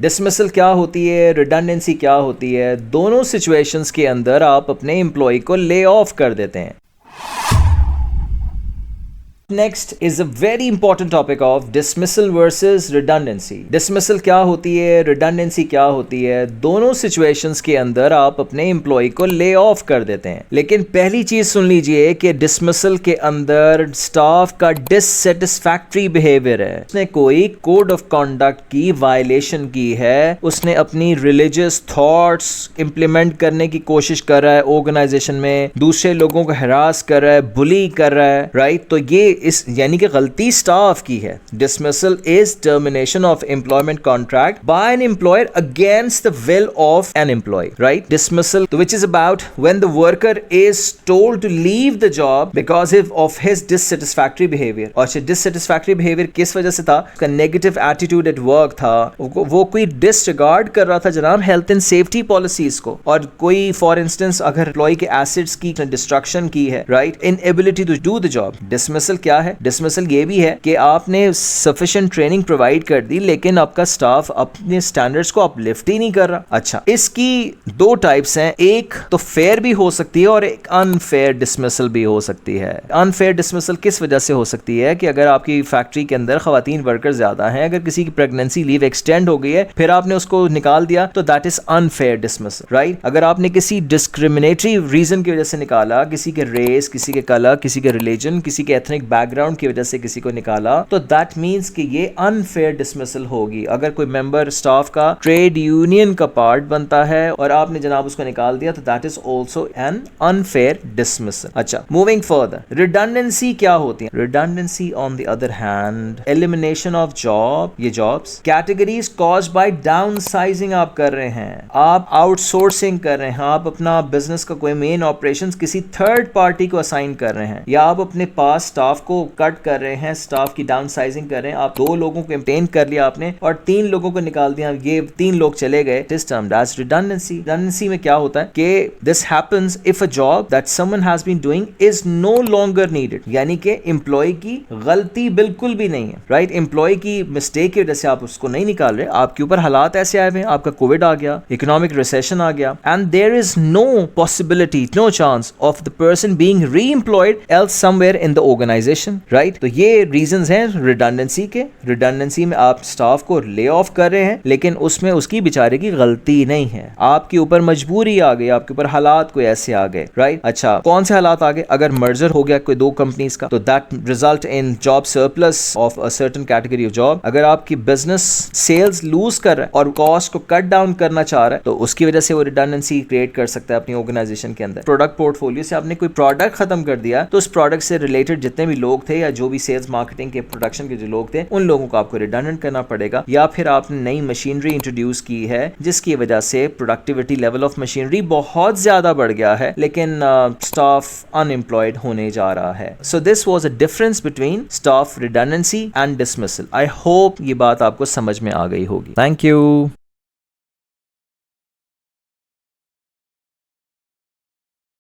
Dismissal क्या होती है, रिडंडेंसी क्या होती है, दोनों सिचुएशंस के अंदर आप अपने एम्प्लॉय को ले ऑफ कर देते हैं। Next is a very important topic of dismissal versus redundancy. Dismissal क्या होती है, redundancy क्या होती है, दोनों situations के अंदर आप अपने employee को lay off कर देते हैं। लेकिन पहली चीज सुन लीजिए कि dismissal के अंदर staff का dissatisfactory behavior है, उसने कोई code of conduct की violation की है, उसने अपनी religious thoughts implement करने की कोशिश कर रहा है organization में, दूसरे लोगों को harass कर रहा है, bully कर रहा है, right? तो ये इस यानी कि गलती स्टाफ की है। Dismissal is termination of employment contract by an employer against the will of an employee, right? Dismissal which is about when the worker is told to leave the job because of his dissatisfactory behaviour. और dissatisfactory behaviour किस वजह से था? उसका negative attitude at work था, वो कोई disregard कर रहा था जनाब हेल्थ एंड सेफ्टी पॉलिसीज को, और कोई फॉर इंस्टेंस अगर एम्प्लॉय के एसेट्स की डिस्ट्रक्शन की है, right? Inability to do the job. Dismissal क्या है? डिसमिसल ये भी है कि आपने सफिशिएंट ट्रेनिंग प्रोवाइड कर दी लेकिन आपका स्टाफ अपने स्टैंडर्ड्स को अपलिफ्ट ही नहीं कर रहा। अच्छा, इसकी दो टाइप्स हैं, एक तो फेयर भी हो सकती है और एक अनफेयर डिसमिसल भी हो सकती है। अनफेयर डिसमिसल किस वजह से हो सकती है कि अगर आपकी फैक्ट्री के अंदर खवातीन वर्कर ज्यादा हैं, अगर किसी की प्रेगनेंसी लीव एक्सटेंड हो गई है फिर आपने उसको निकाल दिया तो that is unfair dismissal, right? अगर आपने किसी डिस्क्रिमिनेटरी रीजन की वजह से निकाला, किसी के रेस, किसी के कलर, किसी के रिलीजन, किसी के एथनिक बैकग्राउंड की वजह से किसी को निकाला, तो दैट मींस कि ये अनफेयर डिसमिसल होगी। अगर कोई मेंबर स्टाफ का ट्रेड यूनियन का पार्ट बनता है और आपने जनाब उसको निकाल दिया तो that is also an unfair dismissal. अच्छा, मूविंग फर्दर, रिडंडेंसी क्या होती है? Redundancy on the other hand elimination of job, ये jobs categories caused by downsizing आप कर रहे हैं, आप आउटसोर्सिंग कर रहे हैं, आप अपना बिजनेस का कोई मेन ऑपरेशंस किसी थर्ड पार्टी को असाइन कर रहे हैं, या आप अपने पास स्टाफ को कट कर रहे हैं, स्टाफ की डाउनसाइजिंग कर रहे हैं, आप 2 लोगों को मेंटेन कर लिया आपने और 3 लोगों को निकाल दिया, ये 3 लोग चले गए, this termed as redundancy. Redundancy में क्या होता है कि this happens if a job that someone has been doing is no longer needed, यानी कि एम्प्लॉय की गलती बिल्कुल भी नहीं है, राइट? एम्प्लॉय की मिस्टेक की वजह से आप उसको नहीं निकाल रहे, आपके ऊपर हालात ऐसे आए हुए हैं, आपका कोविड आ गया, इकोनॉमिक रिसेशन आ गया, and there is no possibility, no chance of the person being re-employed else somewhere in the organisation, right? तो ये रीजंस हैं रिडंडेंसी के। रिडंडेंसी में आप स्टाफ को ले ऑफ कर रहे हैं लेकिन उसमें उसकी बेचारे की गलती नहीं है, आपके ऊपर मजबूरी आ गई, आपके ऊपर हालात कोई ऐसे आ गए, राइट? अच्छा, कौन से हालात आ गए? अगर मर्जर हो गया कोई 2 कंपनीज का तो that result in job surplus of a certain category of job. अगर आपकी बिजनेस सेल्स लूज कर रहा है और कॉस्ट को कट डाउन करना चाह रहा है तो उसकी वजह से वो रिडंडेंसी क्रिएट कर सकता है अपनी ऑर्गेनाइजेशन के अंदर। प्रोडक्ट पोर्टफोलियो से आपने कोई प्रोडक्ट खत्म कर दिया तो उस प्रोडक्ट से रिलेटेड जितने भी लोग थे या जो भी सेल्स मार्केटिंग के प्रोडक्शन के जो लोग थे उन लोगों को आपको रिडंडेंट करना पड़ेगा, या फिर आपने नई मशीनरी इंट्रोड्यूस की है जिसकी वजह से प्रोडक्टिविटी लेवल ऑफ मशीनरी बहुत ज्यादा बढ़ गया है लेकिन स्टाफ अनएम्प्लॉयड होने जा रहा है। So this was a difference between staff redundancy and dismissal. I hope ये बात आपको समझ में आ गई होगी। Thank you.